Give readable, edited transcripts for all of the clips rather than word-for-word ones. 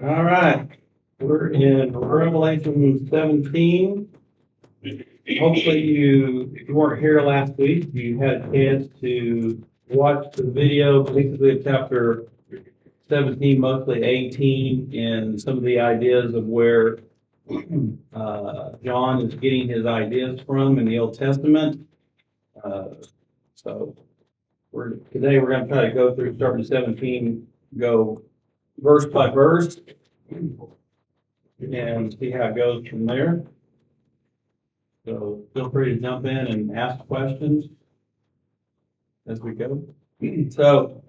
All right, we're in Revelation 17. Hopefully if you weren't here last week, you had a chance to watch the video, basically of chapter 17, mostly 18, and some of the ideas of where John is getting his ideas from in the Old Testament. So today we're going to try to go through starting 17, go verse by verse, and see how it goes from there. So feel free to jump in and ask questions as we go. So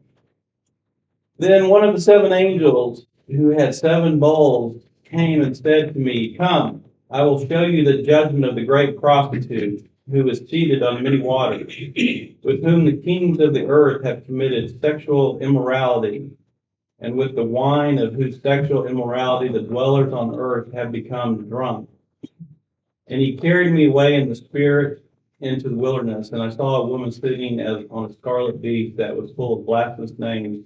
then one of the seven angels who had seven bowls came and said to me, "Come, I will show you the judgment of the great prostitute, who is seated on many waters, with whom the kings of the earth have committed sexual immorality, and with the wine of whose sexual immorality the dwellers on earth have become drunk." And he carried me away in the spirit into the wilderness, and I saw a woman sitting on a scarlet beast that was full of blasphemous names,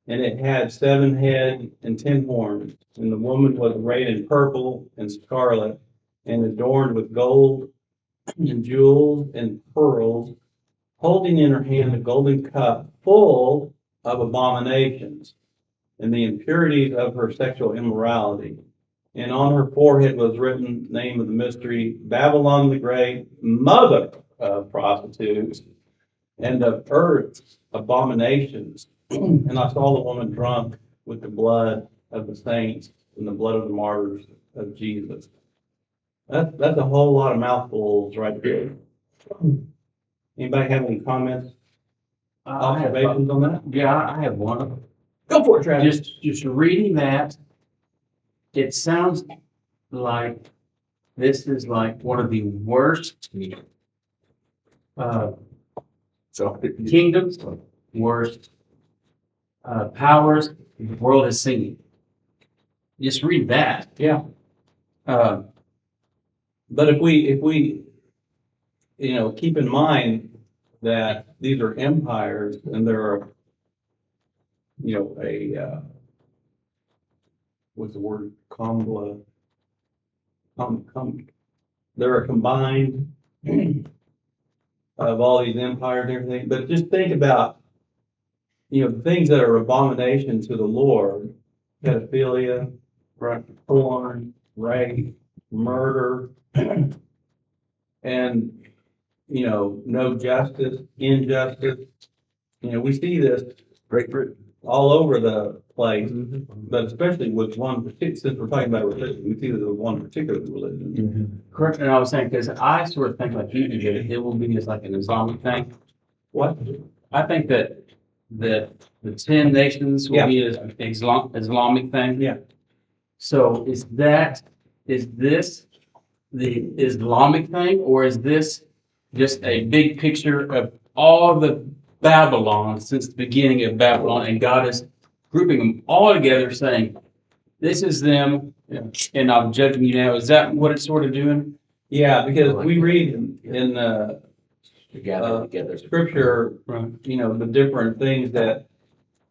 and it had 7 heads and 10 horns. And the woman was arrayed in purple and scarlet, and adorned with gold and jewels and pearls, holding in her hand a golden cup full of abominations and the impurities of her sexual immorality. And on her forehead was written the name of the mystery, Babylon the Great, mother of prostitutes and of earth's abominations. And I saw the woman drunk with the blood of the saints and the blood of the martyrs of Jesus. That's a whole lot of mouthfuls right there. Anybody have any comments, observations on that? Yeah, I have one. Go for it, Travis. Just reading that, it sounds like this is like one of the worst kingdoms, worst powers the world has seen. Just read that. Yeah. But if we keep in mind that these are empires and there are, what's the word? There are combined of all these empires and everything. But just think about, things that are abomination to the Lord: pedophilia, porn, rape, murder, and no justice, injustice. We see this all over the place, but especially with one particular, since we're talking about religion, we see this with one particular religion. Correct. And I was saying, because I sort of think like you do, that it will be just like an Islamic thing. What? I think that the 10 nations will be an Islamic thing. Yeah. So is this the Islamic thing, or is this just a big picture of all the Babylon since the beginning of Babylon, and God is grouping them all together, saying, "This is them, and I'm judging you now"? Is that what it's sort of doing? Yeah, because we read in Scripture, the different things that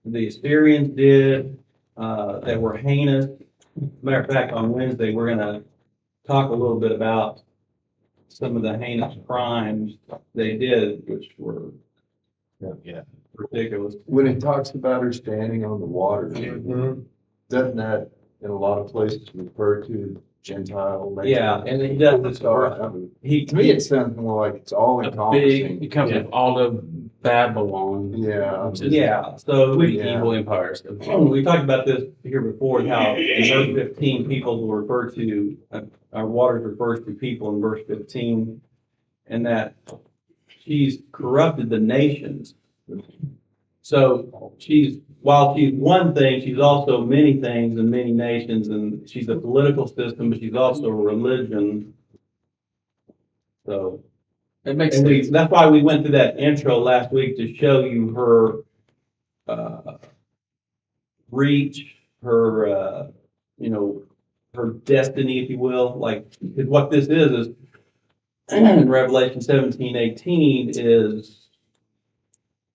the Assyrians did that were heinous. Matter of fact, on Wednesday we're going to talk a little bit about some of the heinous crimes they did, which were ridiculous. When it talks about her standing on the water, doesn't that in a lot of places refer to Gentile nations? Yeah, and he does this. To me, it sounds more like it's all encompassing. It comes with all of Babylon. Yeah. So evil empires. We talked about this here before, how in verse 15 people will refer to our waters refers to people in verse 15, and that she's corrupted the nations. So while she's one thing, she's also many things and many nations, and she's a political system, but she's also a religion. So it makes sense. That's why we went through that intro last week, to show you her reach, her her destiny, if you will. Like, what this is in Revelation 17:18 is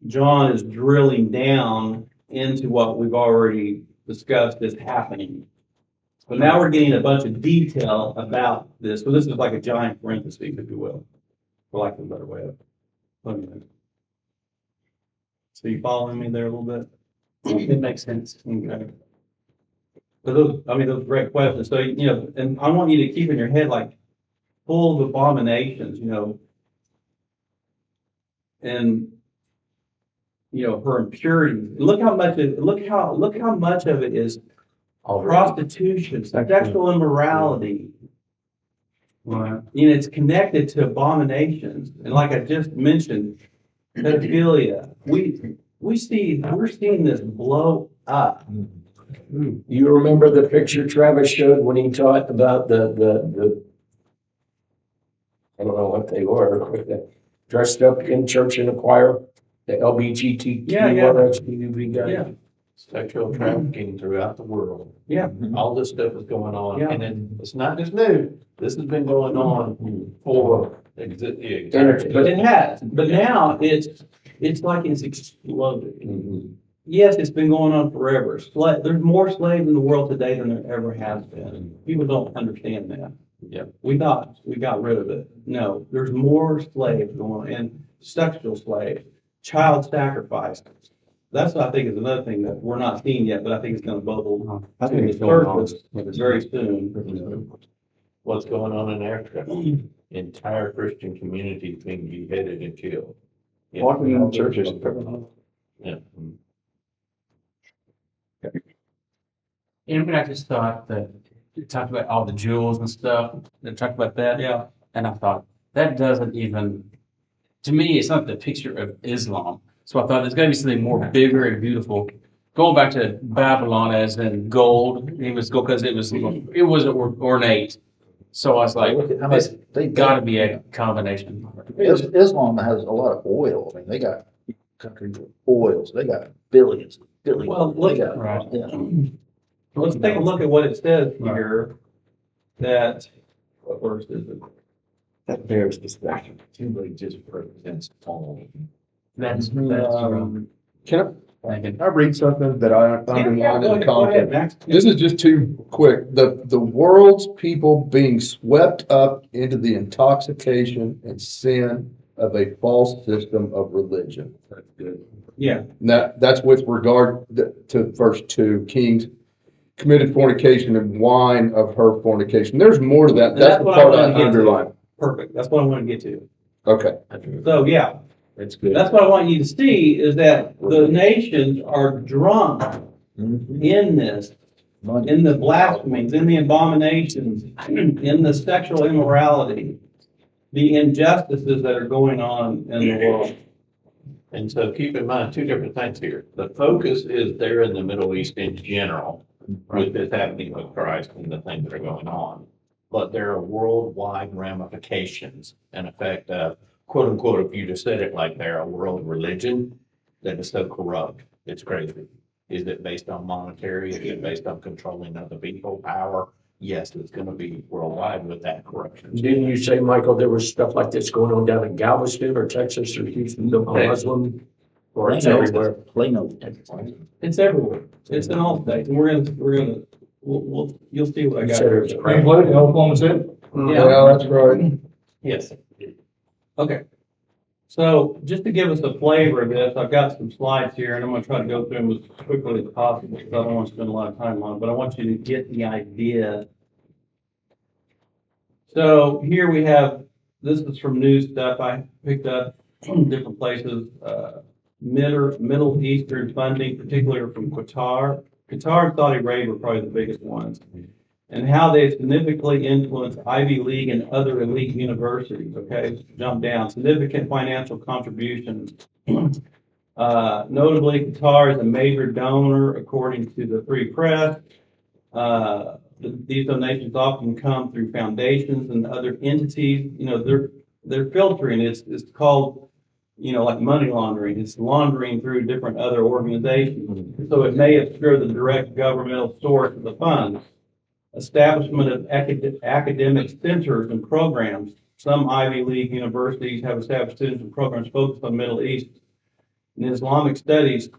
John is drilling down into what we've already discussed as happening. But now we're getting a bunch of detail about this. So this is like a giant parenthesis, if you will, for lack of a better way of putting it. So you following me there a little bit? It makes sense. Okay. But those, I mean, those are great questions. So, you know, and I want you to keep in your head, like, full of abominations, you know, and, you know, her impurities. Look how much look how much of it is prostitution, sexual immorality. Right. You know, it's connected to abominations. And like I just mentioned, pedophilia. We're seeing this blow up. You remember the picture Travis showed when he taught about the I don't know what they were, dressed up in church in a choir, the LBGTQ guys. Yeah. Sexual trafficking throughout the world. Yeah. All this stuff is going on, Yeah. and then it's not just new. This has been going on for the entire. But it has. But now it's like it's exploded. Mhm. Yes, it's been going on forever. There's more slaves in the world today than there ever has been. People don't understand that. Yeah. We thought we got rid of it. No, there's more slaves going on, and sexual slaves, child sacrifice. That's what I think is another thing that we're not seeing yet, but I think it's gonna bubble I to think the it's going on. surface very soon. What's going on in Africa? Entire Christian communities being beheaded and killed. Yeah. Walking in churches. Yeah. And I just thought that, you talked about all the jewels and stuff, they talked about that. Yeah. And I thought, that doesn't even, to me, it's not the picture of Islam. So I thought there's gotta be something more bigger and beautiful. Going back to Babylon as in gold, it was gold because it was ornate. So I was like, Look at how much this they gotta be a combination. Islam has a lot of oil. I mean, they got countries with oils. They got billions. Well, look, They got- right. yeah. let's take a look at what it says here, that, what verse is it? That bears discussion. Really just represents all. That's Can thinking. I read something that I Yeah, underlined go in the ahead, go ahead, content? Max. This is just too quick. The world's people being swept up into the intoxication and sin of a false system of religion. That's good. Yeah, And that's with regard to verse 2, Kings committed fornication and wine of her fornication. There's more to that. And That's that's the what I part wanted I to get to. underlined. perfect. That's what I want to get to. Okay. So, yeah, That's good. that's what I want you to see is that the nations are drunk in this, Money. in the blasphemies, in the abominations, in the sexual immorality, the injustices that are going on in the world. And so keep in mind two different things here. The focus is there in the Middle East in general, with this happening with Christ and the things that are going on. But there are worldwide ramifications and effect of, quote unquote, if you just said it like they're a world religion that is so corrupt, it's crazy. Is it based on monetary? Is it based on controlling other people, power? Yes, it's gonna be worldwide with that corruption. Didn't you say, Michael, there was stuff like this going on down in Galveston or Texas or Houston, the Muslim? Or it's everywhere? Plano. It's everywhere. It's in all states. And you'll see what I You got. said it was here. crazy. What, in Oklahoma City? Yeah. Yeah, that's right. Yes. Okay. So just to give us a flavor of this, I've got some slides here and I'm gonna try to go through them as quickly as possible because I don't want to spend a lot of time on it, but I want you to get the idea. So here we have, this is from news stuff I picked up from different places, Middle Eastern funding, particularly from Qatar. Qatar and Saudi Arabia are probably the biggest ones. And how they significantly influence Ivy League and other elite universities, okay? Jump down, significant financial contributions. Notably, Qatar is a major donor according to the Free Press. These donations often come through foundations and other entities. You know, they're filtering. It's called, you know, like money laundering. It's laundering through different other organizations. So it may obscure the direct governmental source of the funds. Establishment of academic centers and programs. Some Ivy League universities have established students and programs focused on Middle East and Islamic studies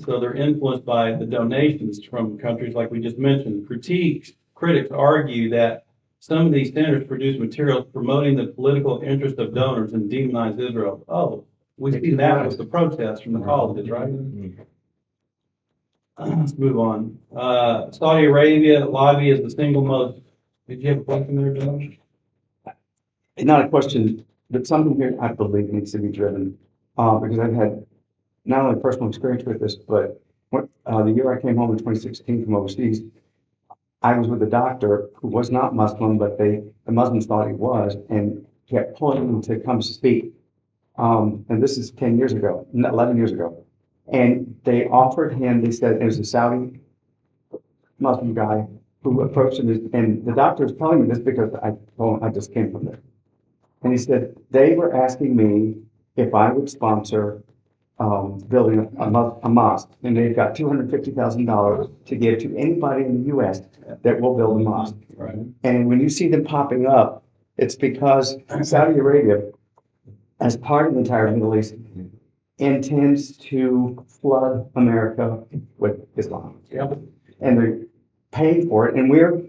So they're influenced by the donations from countries like we just mentioned. Critics argue that some of these centers produce materials promoting the political interest of donors and demonize Israel. Oh, we see that with the protests from the colleges, right? Let's move on. Saudi Arabia lobby is the single most, did you have a question there, Josh? Not a question, but something here I believe needs to be driven, because I've had not only personal experience with this, but the year I came home in 2016 from overseas, I was with a doctor who was not Muslim, but the Muslims thought he was, and kept pulling him to come speak. And this is 10 years ago, 11 years ago. And they offered him, they said it was a Saudi Muslim guy who approached him, and the doctor was telling me this because I just came from there. And he said, they were asking me if I would sponsor building a mosque. And they've got $250,000 to give to anybody in the U.S. that will build a mosque. Right. And when you see them popping up, it's because Saudi Arabia, as part of the entire Middle East, intends to flood America with Islam. Yep. And they're paying for it. And we're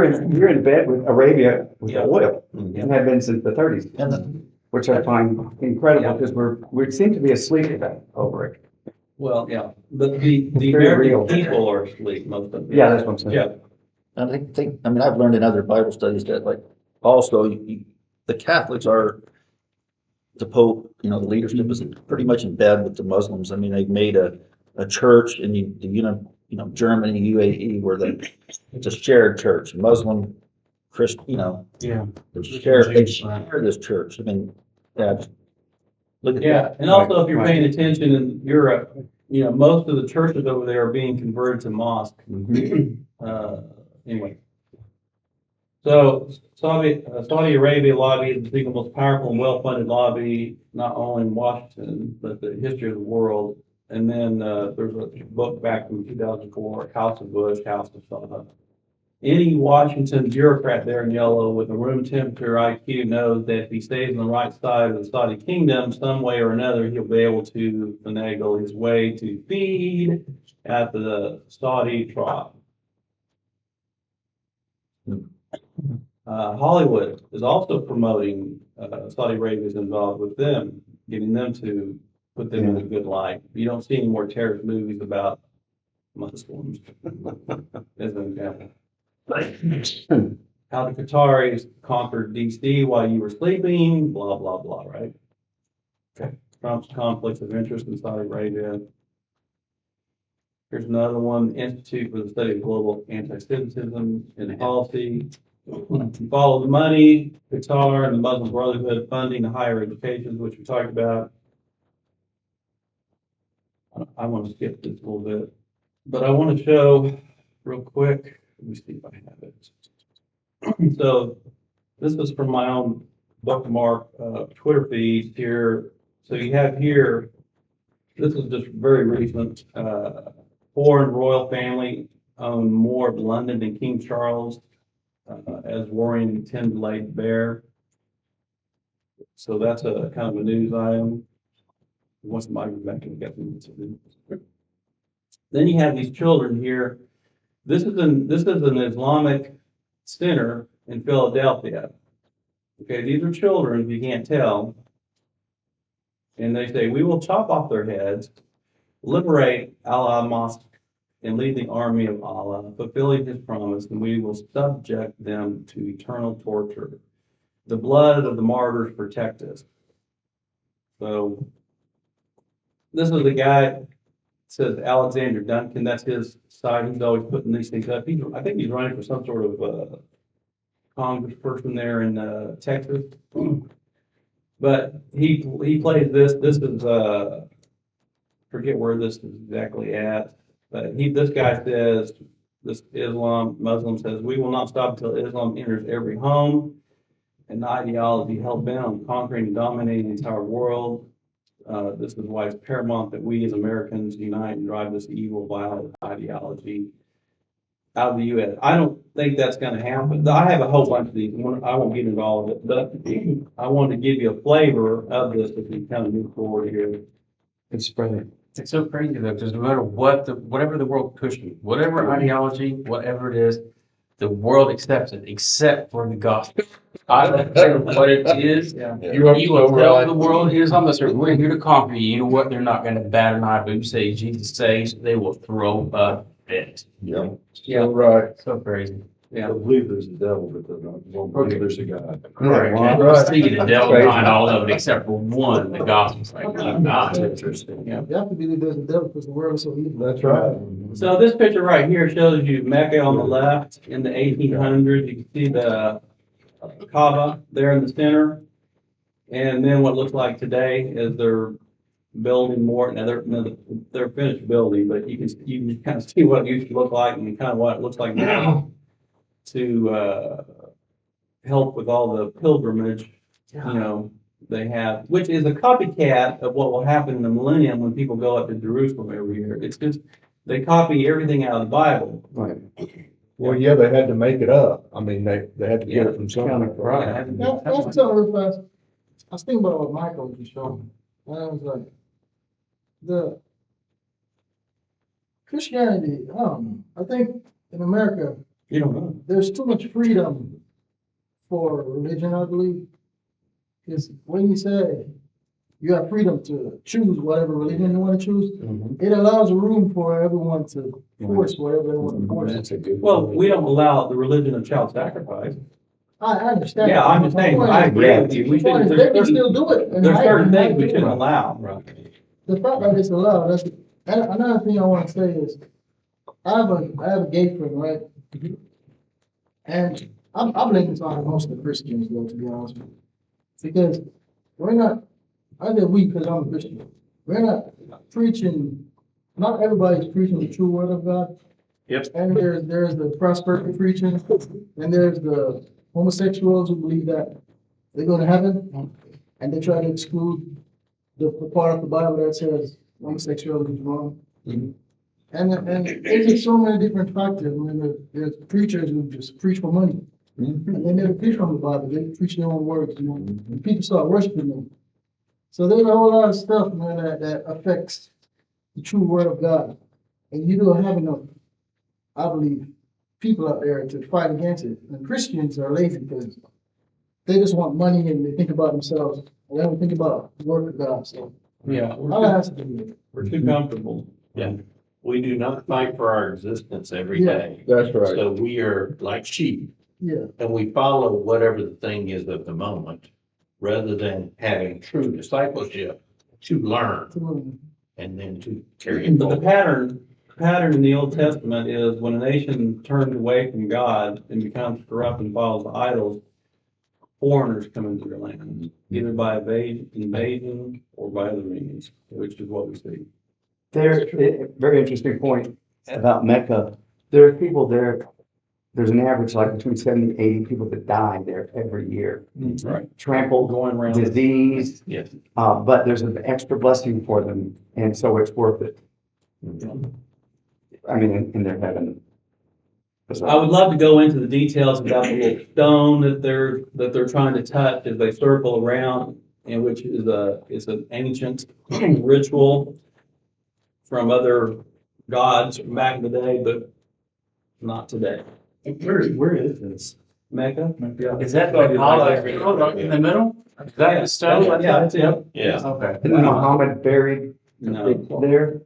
in bed with Arabia with Yeah. oil and have been since the 30s. And the- Which I find incredible because we seem to be asleep over it. Well, yeah, but the Very real. American people are asleep, most of them. Yeah, that's what I'm saying. Yeah, And I mean, I've learned in other Bible studies that like, also, the Catholics are, the Pope, the leadership is pretty much in bed with the Muslims. I mean, they've made a church in Germany, UAE, where it's a shared church, Muslim, Christian, yeah. they share this church. I mean, yeah, look at Yeah, that. and also if you're Right. paying attention in Europe, most of the churches over there are being converted to mosque. Anyway. So Saudi Arabia lobby is the single most powerful and well-funded lobby, not only in Washington, but the history of the world. And then, there's a book back from 2004, House of Bush, House of something. Any Washington bureaucrat there in yellow with a room temperature IQ knows that if he stays on the right side of the Saudi kingdom, some way or another, he'll be able to finagle his way to feed at the Saudi trough. Hollywood is also promoting, Saudi Arabia is involved with them, getting them to put them in a good light. You don't see any more terrorist movies about Muslims, as an example. How the Qataris conquered DC while you were sleeping, blah, blah, blah, right? Okay. Trump's conflicts of interest in Saudi Arabia. Here's another one, Institute for the Study of Global Anti-Semitism and Policy. Follow the money, Qatar and the Muslim Brotherhood funding the higher education, which we talked about. I want to skip this a little bit, but I want to show real quick. Let me see if I have it. So this is from my own bookmark Twitter feed here. So you have here, this is just very recent. Foreign royal family owned more of London than King Charles, as warring 10 laid bare. So that's a kind of a news item. Once somebody goes back and get them to do. Then you have these children here. This is an Islamic center in Philadelphia. Okay, these are children, if you can't tell. And they say, we will chop off their heads, liberate Allah Mosque, and lead the army of Allah, fulfilling his promise, and we will subject them to eternal torture. The blood of the martyrs protect us. So this is the guy, says Alexander Duncan, that's his side. He's always putting these things up. I think he's running for some sort of congressperson there in Texas. But he plays this. This is forget where this is exactly at. But this guy says, this Muslim says, we will not stop until Islam enters every home. An ideology hell bent on conquering and dominating the entire world. This is why it's paramount that we as Americans unite and drive this evil, violent ideology out of the U.S. I don't think that's going to happen. I have a whole bunch of these. I won't get into all of it, but I wanted to give you a flavor of this as we kind of move forward here. It's brilliant. It's so crazy though, because no matter whatever the world pushes, whatever ideology, whatever it is, the world accepts it, except for the gospel. I don't care what it is. Yeah. You are You so will tell right. the world it is on this earth, we're here to conquer you. You know what? They're not gonna bat an eye, but you say Jesus saves, they will throw a fit. Yeah. Yeah. So right. So crazy. Yeah. believe there's a devil, but they don't believe there's a God. Correct. Right. And see the devil behind all of it, except for one, the gospel's like, oh, God. Interesting. Yeah. You have to believe there's a devil because the world is so evil. That's right. So this picture right here shows you Mecca on the left in the 1800s. You can see the Kaaba there in the center. And then what looks like today is they're building more. Now they're finished building, but you can kind of see what it used to look like and kind of what it looks like now to help with all the pilgrimage, they have, which is a copycat of what will happen in the millennium when people go up to Jerusalem every year. It's just, they copy everything out of the Bible. Right. Well, yeah, they had to make it up. I mean, they had to get it from somewhere. Right. That's tell real fast. I was thinking about what Michael was just showing. And I was like, the Christianity, I think in America, You don't know. there's too much freedom for religion, I believe. Because when you say you have freedom to choose whatever religion you want to choose, it allows room for everyone to force whatever they want to force. That's a good. Well, we don't allow the religion of child sacrifice. I understand. Yeah, I'm just saying, I agree with you. We The point shouldn't, is, they can still do it. and there's hide certain it, things we hide it. shouldn't allow. The fact that it's allowed, and another thing I want to say is, I have a gay friend, right? And I blame this on most of the Christians, though, to be honest with you. Because we're not, I say we because I'm a Christian, we're not preaching, not everybody's preaching the true word of God. Yep. And there's the prosperity preaching, and there's the homosexuals who believe that they go to heaven, and they try to exclude the part of the Bible that says homosexuality is wrong. And there's just so many different factors. I mean, there's preachers who just preach for money. And they never preach from the Bible, they preach their own words, and people start worshiping them. So there's a whole lot of stuff, man, that affects the true word of God. And you don't have enough, I believe, people out there to fight against it. And Christians are lazy because they just want money and they think about themselves. And they don't think about the work of God. So Yeah, all that has to do with it. we're too comfortable. We do not fight for our existence every Yeah. day. That's right. So we are like sheep, Yeah. and we follow whatever the thing is of the moment, rather than having true discipleship to learn and then to carry it But the forward. pattern in the Old Testament is when a nation turns away from God and becomes corrupt and follows idols, foreigners come into their land, either by invasion or by other means, which is what we see. Very interesting point about Mecca. There are people there, there's an average like between 70 and 80 people that die there every year. Right. Trampled, Going around. disease, Yes. but there's an extra blessing for them, and so it's worth it. I mean, in their heaven. I would love to go into the details about the little stone that they're trying to touch as they circle around, and which is an ancient ritual from other gods from back in the day, but not today. Where is this? Mecca? Is that the Kaaba in the middle? Is that the stone? Yeah, that's it. Yeah. Okay. Isn't Muhammad buried No. there?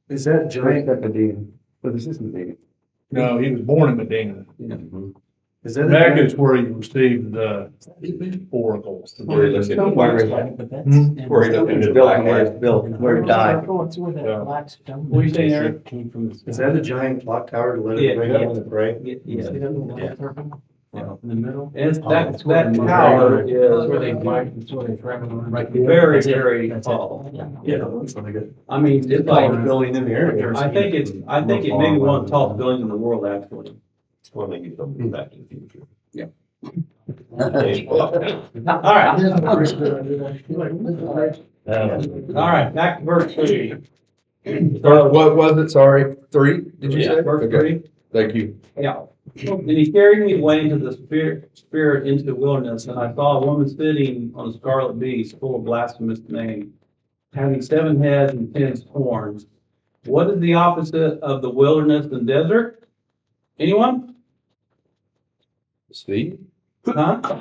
Is that Right giant? at Medina. But this isn't Medina. No, he was born in Medina. Is that Mecca is where he received the oracles. Where he looked at the Somewhere. wax, where he looked into the Built, black where ant. it's built, where he died. What are you saying, Eric? Is that the giant clock tower to let Yeah, everybody yeah. know to pray? Yeah. In the middle? And that tower is Where they might, it's where they travel right very, very tall. Yeah, that's really good. I mean, it's like, Building in the area. I think it may be one of the tallest buildings in the world, actually. It's when they get them back in the future. Yeah. All All right, There's a verse there, all right, back to verse 3. What was it? Sorry, 3, did you say? Verse Okay, 3. thank you. Yeah. And he carried me away into the spirit into the wilderness, and I saw a woman sitting on a scarlet beast full of blasphemous name, having 7 heads and 10 horns. What is the opposite of the wilderness and desert? Anyone? Sea? Huh?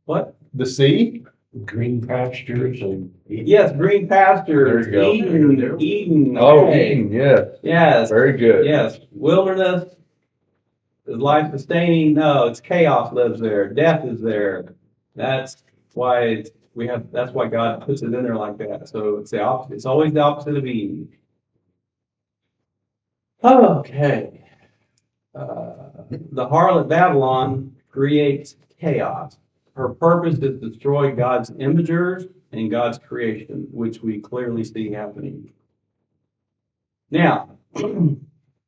What? The sea? Green pastures and. Yes, green pastures, There you go. Eden. Oh, okay. Eden, yeah, Yes, very good. yes. Wilderness is life sustaining. No, it's chaos lives there. Death is there. That's why that's why God puts it in there like that. So it's the opposite. It's always the opposite of Eden. Okay. The harlot Babylon creates chaos. Her purpose is to destroy God's imagers and God's creation, which we clearly see happening. Now, we're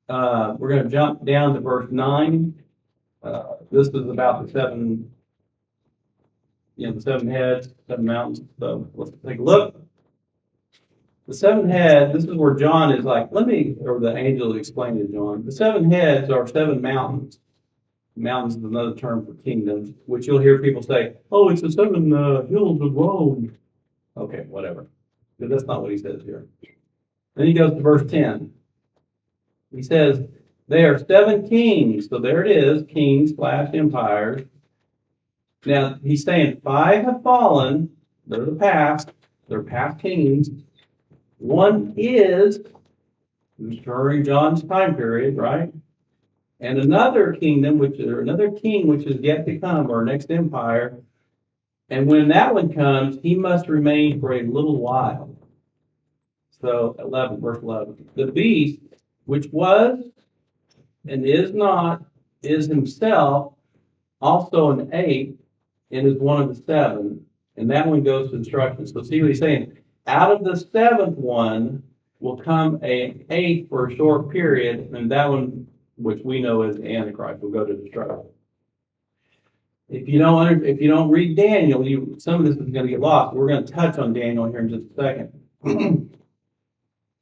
going to jump down to verse 9. This is about the 7, the 7 heads, 7 mountains. So let's take a look. The 7 heads, this is where John is like, or the angel explained to John. The 7 heads are 7 mountains. Mountains is another term for kingdoms, which you'll hear people say, oh, it's the 7 hills of Rome. Okay, whatever. But that's not what he says here. Then he goes to verse 10. He says, they are 7 kings. So there it is, kings / empires. Now, he's saying 5 have fallen. They're the past. They're past kings. 1 is during John's time period, right? And another kingdom, another king, which is yet to come, or next empire. And when that one comes, he must remain for a little while. So 11, verse 11. The beast, which was and is not, is himself also an 8, and is one of the 7. And that one goes to destruction. So see what he's saying? Out of the 7th one will come an 8th for a short period, and that one, which we know as Antichrist, will go to destruction. If you don't read Daniel, some of this is going to get lost. We're going to touch on Daniel here in just a second.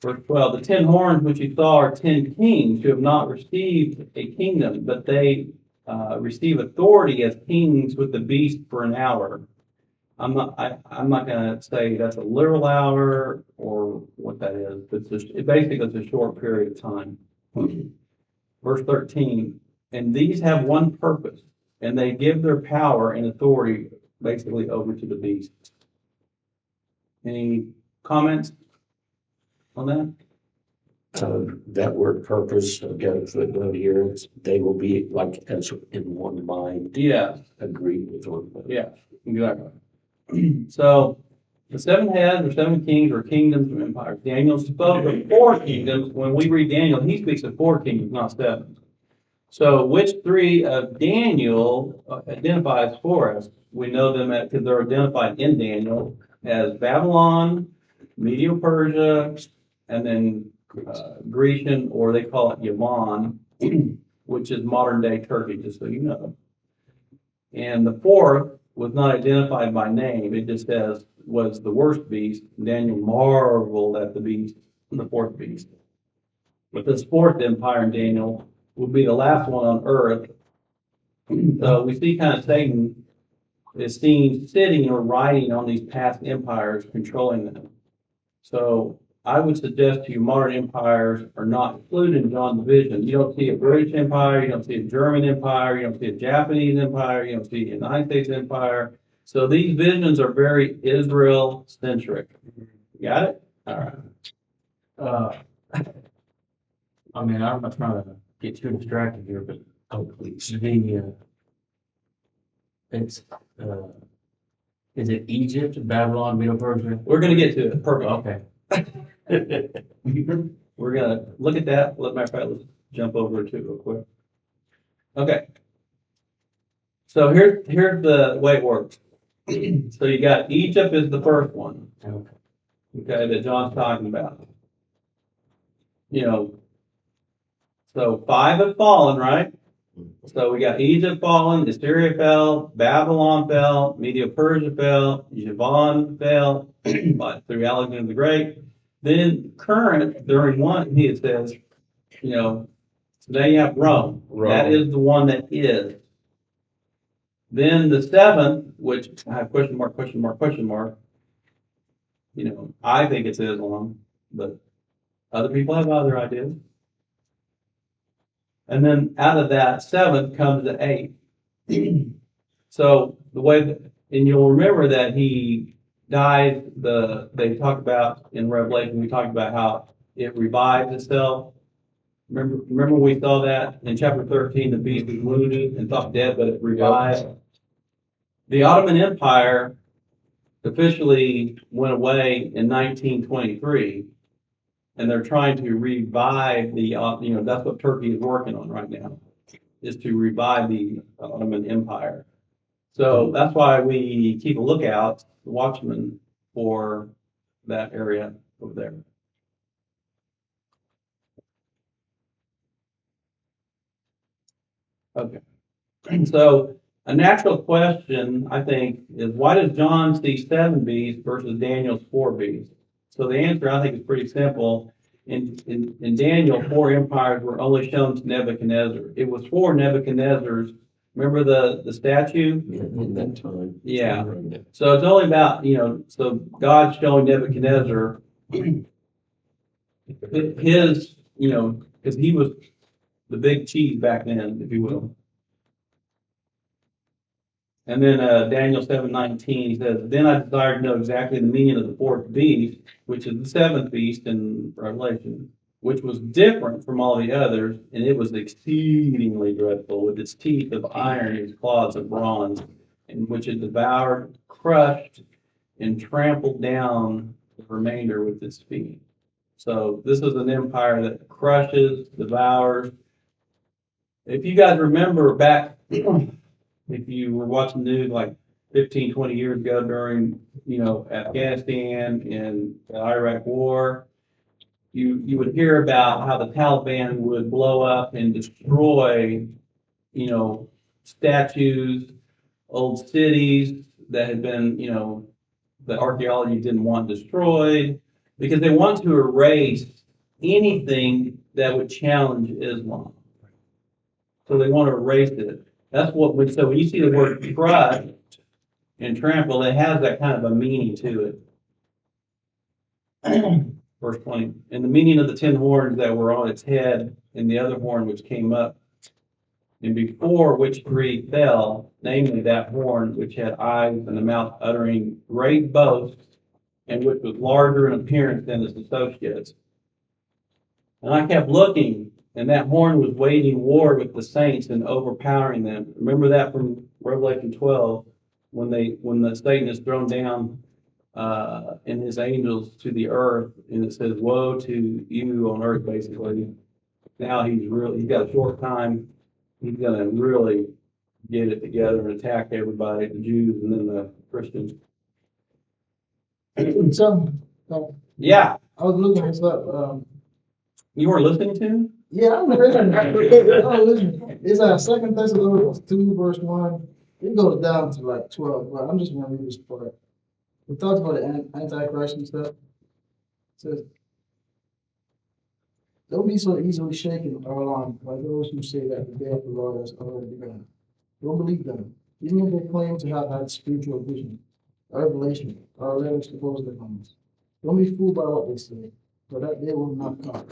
Verse 12, the 10 horns which you saw are 10 kings who have not received a kingdom, but they receive authority as kings with the beast for an hour. I'm not going to say that's a literal hour or what that is. It basically is a short period of time. Verse 13, and these have one purpose, and they give their power and authority basically over to the beast. Any comments on that? That word purpose, I've got a footnote here, they will be like as in one mind. Yeah. Agreed with one. Yeah, exactly. So the 7 heads or 7 kings or kingdoms or empires. Daniel spoke of 4 kingdoms. When we read Daniel, he speaks of 4 kingdoms, not 7. So which 3 of Daniel identifies for us? We know them because they're identified in Daniel as Babylon, Medo-Persia, and then Grecian, or they call it Yaman, which is modern day Turkey, just so you know. And the 4th was not identified by name. It just says was the worst beast. Daniel marveled at the beast, the 4th beast. But this 4th empire in Daniel will be the last one on earth. So we see kind of Satan is seen sitting or riding on these past empires, controlling them. So I would suggest to you modern empires are not included in John's vision. You don't see a British Empire, you don't see a German Empire, you don't see a Japanese Empire, you don't see a United States Empire. So these visions are very Israel-centric. Got it? All right. I'm not trying to get too distracted here, but Please. is it Egypt, Babylon, Medo-Persia? We're going to get to it. Perfect. Okay. We're going to look at that. Matter of fact, let's jump over to it real quick. Okay. So here's the way it works. So you got Egypt is the first one. Okay, that John's talking about. So 5 have fallen, right? So we got Egypt fallen, Assyria fell, Babylon fell, Medo-Persia fell, Javan fell, through Alexander the Great. Then current during one, it says, today you have Rome. That is the one that is. Then the 7th, which I have question mark, I think it's Islam, but other people have other ideas. And then out of that 7 comes the 8. So the way, and you'll remember that he died, they talk about in Revelation, we talked about how it revives itself. Remember we saw that in chapter 13, the beast was wounded and thought dead, but it revived. The Ottoman Empire officially went away in 1923, and they're trying to revive that's what Turkey is working on right now, is to revive the Ottoman Empire. So that's why we keep a lookout, watchman, for that area over there. Okay. So a natural question, I think, is why does John see 7 beasts versus Daniel's 4 beasts? So the answer, I think, is pretty simple. In Daniel, 4 empires were only shown to Nebuchadnezzar. It was 4 Nebuchadnezzar's. Remember the statue? In that time. Yeah. So it's only about, so God's showing Nebuchadnezzar his, because he was the big cheese back then, if you will. And then Daniel 7:19 says, "Then I desired to know exactly the meaning of the 4th beast, which is the 7th beast in Revelation, which was different from all the others, and it was exceedingly dreadful, with its teeth of iron and its claws of bronze, in which it devoured, crushed, and trampled down the remainder with its feet." So this is an empire that crushes, devours. If you guys remember back, if you were watching the news like 15, 20 years ago during, Afghanistan and the Iraq War, you would hear about how the Taliban would blow up and destroy, statues, old cities that had been, the archaeology didn't want destroyed, because they want to erase anything that would challenge Islam. So they want to erase it. That's so when you see the word crushed and trample, it has that kind of a meaning to it. Verse 20, and the meaning of the 10 horns that were on its head, and the other horn which came up, and before which 3 fell, namely that horn which had eyes and a mouth uttering great boasts, and which was larger in appearance than its associates. And I kept looking, and that horn was waging war with the saints and overpowering them. Remember that from Revelation 12, when the Satan is thrown down and his angels to the earth, and it says, "Woe to you on earth," basically. Now he's got a short time. He's going to really get it together and attack everybody, the Jews and then the Christians. So, Yeah, I was looking this up, you were listening to? yeah, I'm listening. I'm listening. It's 2 Thessalonians 2, verse 1. It goes down to like 12, but I'm just gonna read this part. We talked about the Antichrist and stuff. It says, "Don't be so easily shaken or alarmed by those who say that the day of the Lord has already begun. Don't believe them, even if they claim to have had spiritual vision, or revelation, or letter supposedly comes. Don't be fooled by what they say, for that day will not come.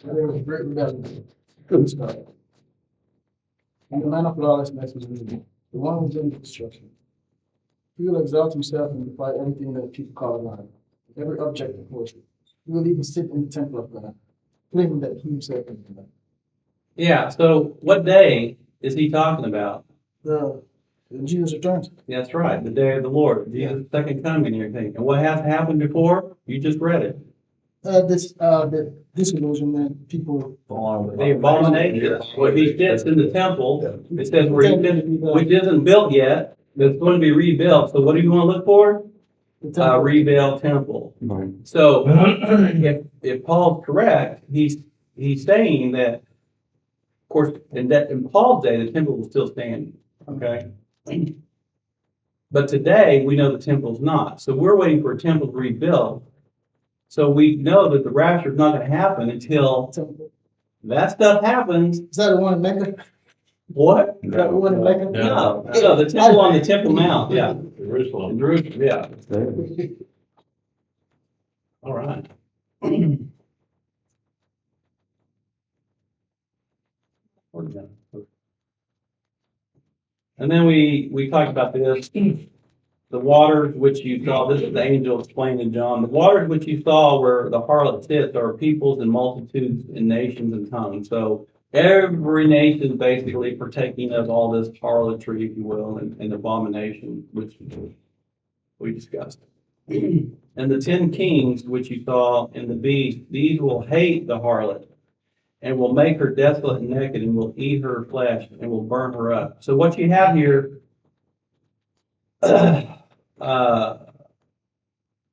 There was great rebellion. Good stuff. And the man of lawlessness is visible, the one who is in destruction. He will exalt himself and defy everything that people call God, every object of worship. He will even sit in the temple of God, claiming that he himself is God." Yeah, so what day is he talking about? The Jesus returns. That's right, the day of the Lord, Jesus' second coming and everything. And what has happened before? You just read it. The disillusionment, people. The abomination, where he sits in the temple, it says where he sits, which isn't built yet, but it's going to be rebuilt. So what do you want to look for? A rebuilt temple. Right. So if Paul's correct, he's saying that, of course, in Paul's day, the temple was still standing. Okay. But today we know the temple's not. So we're waiting for a temple to rebuild. So we know that the rapture is not going to happen until that stuff happens. Is that the one in Mecca? What? Is that the one in Mecca? No, the temple on the Temple Mount. Yeah. Jerusalem. In Jerusalem. Yeah. All right. And then we talked about this, the waters which you saw, this is the angel explaining to John, the waters which you saw where the harlot sits are peoples and multitudes and nations and tongues. So every nation basically partaking of all this harlotry, if you will, and abomination, which we discussed. And the 10 kings which you saw in the beast, these will hate the harlot and will make her desolate and naked and will eat her flesh and will burn her up. So what you have here, so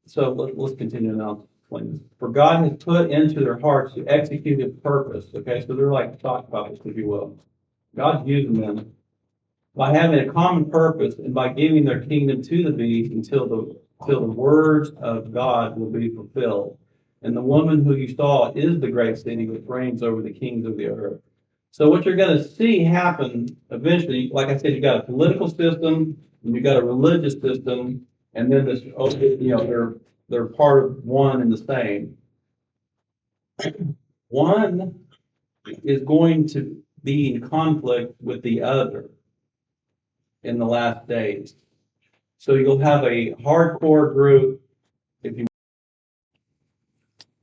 let's continue now to explain this. For God has put into their hearts to execute his purpose. Okay, so they're like, talk about this, if you will. God's using them by having a common purpose and by giving their kingdom to the beast until the words of God will be fulfilled. And the woman who you saw is the great city which reigns over the kings of the earth. So what you're going to see happen eventually, like I said, you got a political system, and you got a religious system, and then this, they're part of one and the same. One is going to be in conflict with the other in the last days. So you'll have a hardcore group, if you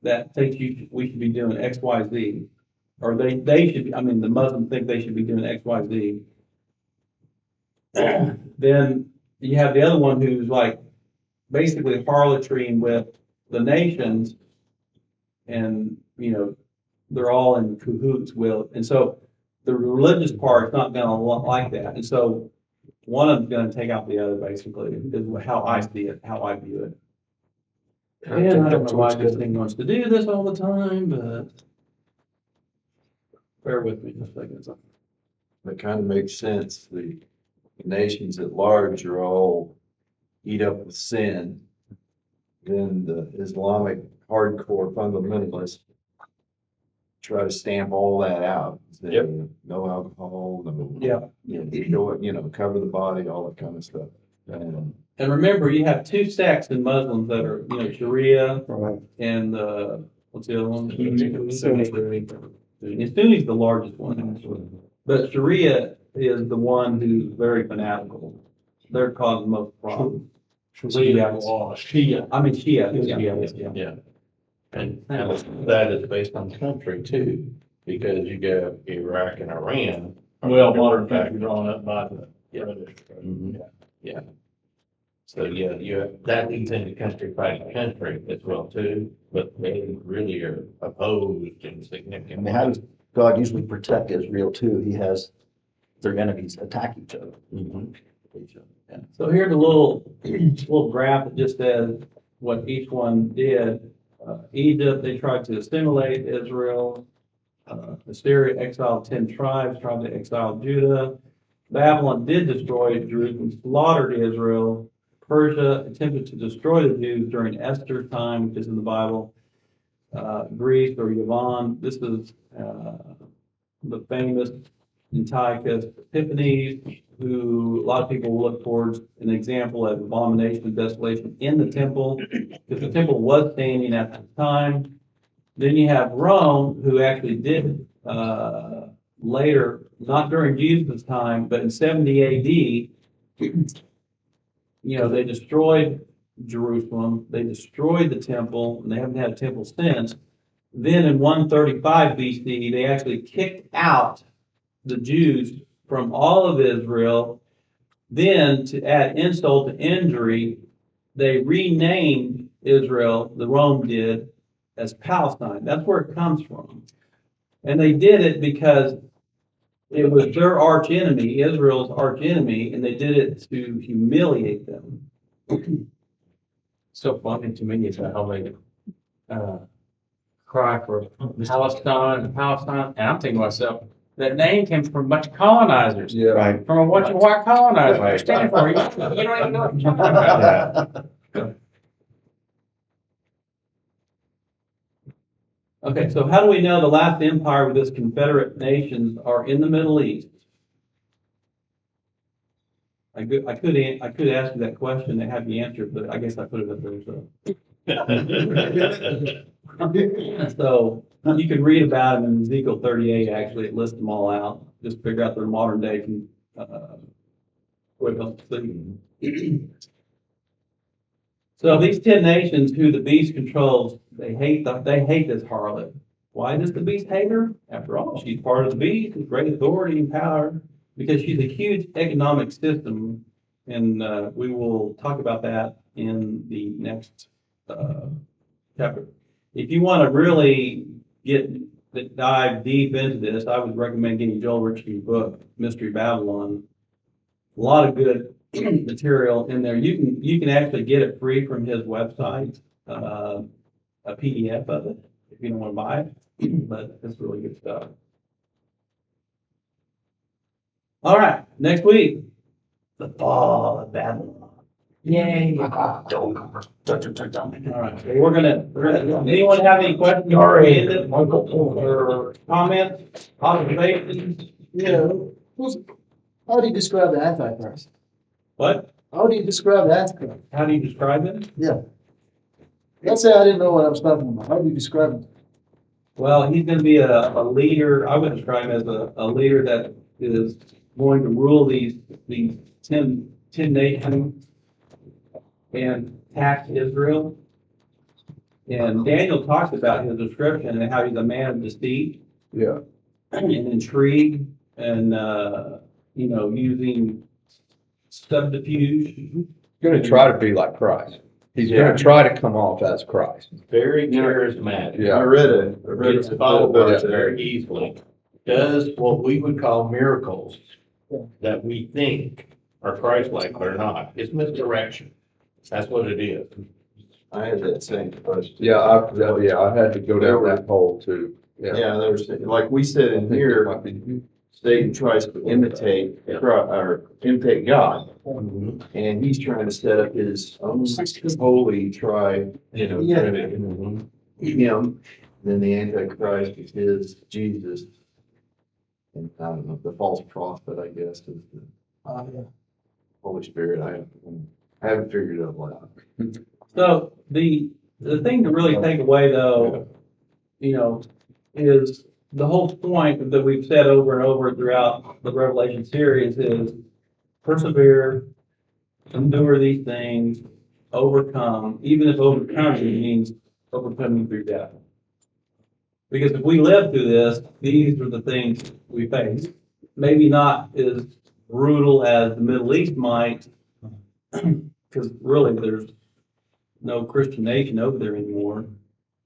that thinks we should be doing X, Y, Z, or they should. I mean, the Muslims think they should be doing X, Y, Z. Then you have the other one who's like basically harlotrying with the nations, and they're all in cahoots with, and so the religious part's not going to like that, and so one of them's going to take out the other. Basically, is how I see it, how I view it. And I don't know why this thing wants to do this all the time, but bear with me just a second. That kind of makes sense. The nations at large are all eat up with sin. Then the Islamic hardcore fundamentalists try to stamp all that out. Say, Yep. No alcohol, no, Yeah. cover the body, all that kind of stuff. And remember, you have two sects in Muslims that are, Sharia Right. and what's the other one? Sunni. Sunni's the largest one, actually. But Sharia is the one who's very fanatical. They're causing most problems. Sharia law, Shia. I mean, Shia. Yeah. And that is based on country too, because you got Iraq and Iran. Well, modern country drawn up by the British. So, that leads into country fighting country as well too, but they really are opposed in I significant mean, how ways. does God usually protect Israel too? He has their enemies attack each other. So here's a little graph that just says what each one did. Egypt, they tried to assimilate Israel. Assyria exiled 10 tribes, tried to exile Judah. Babylon did destroy Jerusalem, slaughtered Israel. Persia attempted to destroy the Jews during Esther's time, which is in the Bible. Greece or Yavon, this is the famous Antiochus Epiphanes, who a lot of people will look towards an example of abomination of desolation in the temple, because the temple was standing at the time. Then you have Rome, who actually did later, not during Jesus' time, but in 70 AD, they destroyed Jerusalem, they destroyed the temple, and they haven't had a temple since. Then in 135 BC, they actually kicked out the Jews from all of Israel. Then, to add insult to injury, they renamed Israel, the Rome did, as Palestine. That's where it comes from. And they did it because it was their arch enemy, Israel's arch enemy, and they did it to humiliate them. So funny to me is how they cry for Palestine, and I'm thinking to myself, that name came from a bunch of colonizers. Yeah. Right. From a bunch of white colonizers. Right. Stand for you. You don't even know what you're talking about. Okay, so how do we know the last empire with its confederate nations are in the Middle East? I could ask you that question and have you answer it, but I guess I put it up there, so. So you can read about them in Ezekiel 38, actually, it lists them all out, just figure out their modern day, what else to see. So these 10 nations who the beast controls, they hate this harlot. Why does the beast hate her? After all, she's part of the beast with great authority and power, because she's a huge economic system, and we will talk about that in the next chapter. If you want to really dive deep into this, I would recommend getting Joel Richard's book, Mystery Babylon. A lot of good material in there. You can actually get it free from his website, a PDF of it, if you don't want to buy it, but it's really good stuff. All right, next week, the fall of Babylon. Yay. All right, so we're gonna, anyone have any questions or comments, observations? Yeah, how do you describe the Antichrist? What? How do you describe the Antichrist? How do you describe it? Yeah. Let's say I didn't know what I was talking about. How do you describe him? Well, he's gonna be a leader, I would describe him as a leader that is going to rule these 10 nations and tax Israel. And Daniel talks about his description and how he's a man of deceit. Yeah. And intrigue and, using subterfuge. Gonna try to be like Christ. He's Yeah. gonna try to come off as Christ. Very charismatic. Yeah. I read it. Gets followers very easily. Does what we would call miracles that we think are Christ-like, but are not. It's misdirection. That's what it is. I had that same question. Yeah, I had to go down that hole too. Yeah, there's, like we said in here, Satan tries to imitate, or imitate God. And he's trying to set up his own holy tribe, Yeah. Trinity. Him, then the Antichrist is his Jesus. And I don't know, the false prophet, I guess, is the Yeah. Holy Spirit. I haven't figured it all out. So the thing to really take away though, is the whole point that we've said over and over throughout the Revelation series is persevere, endure these things, overcome, even if overcoming means overcoming through death. Because if we live through this, these are the things we face. Maybe not as brutal as the Middle East might, because really there's no Christian nation over there anymore.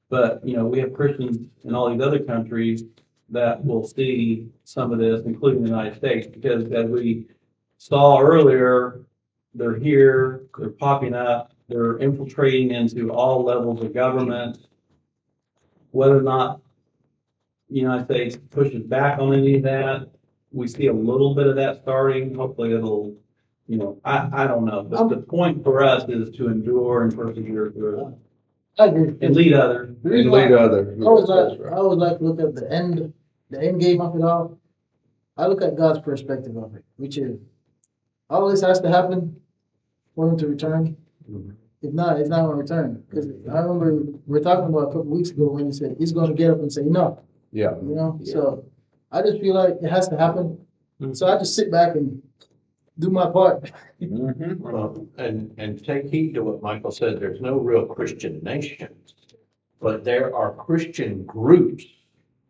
But, we have Christians in all these other countries that will see some of this, including the United States, because as we saw earlier, they're here, they're popping up, they're infiltrating into all levels of government. Whether or not the United States pushes back on any of that, we see a little bit of that starting. Hopefully it'll, I don't know. But the point for us is to endure and persevere through it. I agree. And lead others. The reason And why lead others. I always That's like, right. I always like to look at the end game of it all. I look at God's perspective of it, which is all this has to happen for him to return. If not, it's not going to return. Because I remember we were talking about a couple weeks ago when he said he's going to get up and say no. Yeah. So I just feel like it has to happen. So I just sit back and do my part. Well, and take heed to what Michael said, there's no real Christian nations, but there are Christian groups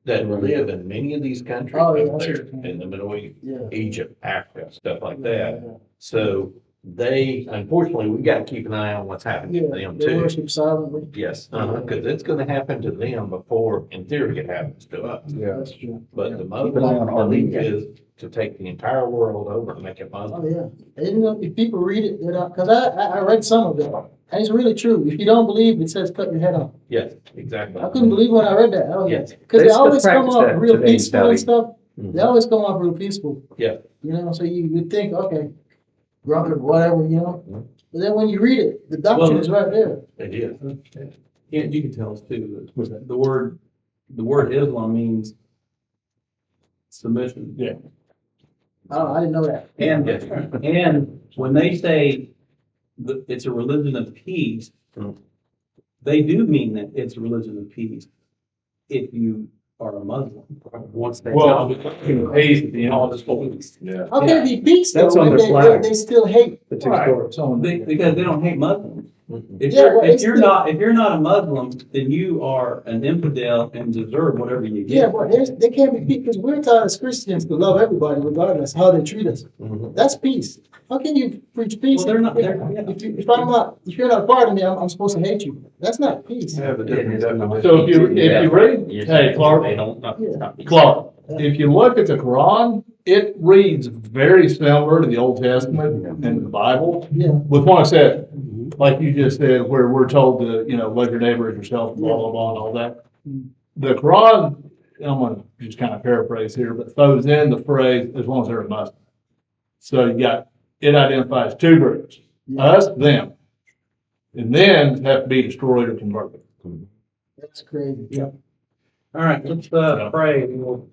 that live in many of these countries Oh, yeah, over that's there what you're saying. in the Middle East, Yeah. Egypt, Africa, stuff like that. So they, unfortunately, we gotta keep an eye on what's happening to Yeah, them they too. worship silently. Yes, because it's gonna happen to them before, in theory, it happens to us. Yeah. That's true. But the Keep an eye on Muslim belief Armenia. is to take the entire world over and make it Muslim. Oh, yeah. And if people read it, because I read some of it, and it's really true. If you don't believe, it says cut your head off. Yes, exactly. I couldn't believe when I read that. I was Yes. because They they still always come practice off that real today, peaceful Sally. and stuff. Mhm. They always come off real peaceful. Yeah. So you think, okay, brother, whatever. But then when you read it, the doctrine is right there. It is. Yeah, you can tell us too, that the word Islam means submission. Yeah. Oh, I didn't know that. And when they say that it's a religion of peace, they do mean that it's a religion of peace if you are a Muslim. Once they Well, tell pays at the end of this whole. Yeah. How can it be peace though, That's on when their flag. they still hate? The two stories. Because they don't hate Muslims. If Yeah, you're, but if it's you're still- not, if you're not a Muslim, then you are an infidel and deserve whatever you Yeah, get. but they can't be peace, because we're taught as Christians to love everybody regardless how they treat us. That's peace. How can you preach peace? Well, they're not- if- they're- if you're not part of me, I'm supposed to hate you. That's not peace. Have a different definition. So if you read, hey, Clark, They don't, Yeah. Clark, if you look at the Quran, it reads very similar to the Old Testament and the Bible, Yeah. with one exception. Like you just said, where we're told to, love your neighbor as yourself, blah, blah, blah, and all that. The Quran, I'm gonna just kind of paraphrase here, but throws in the phrase, as long as they're a Muslim. So it identifies two groups, us, them. And then have to be destroyed or converted. That's crazy. Yeah. All right, let's, pray and we'll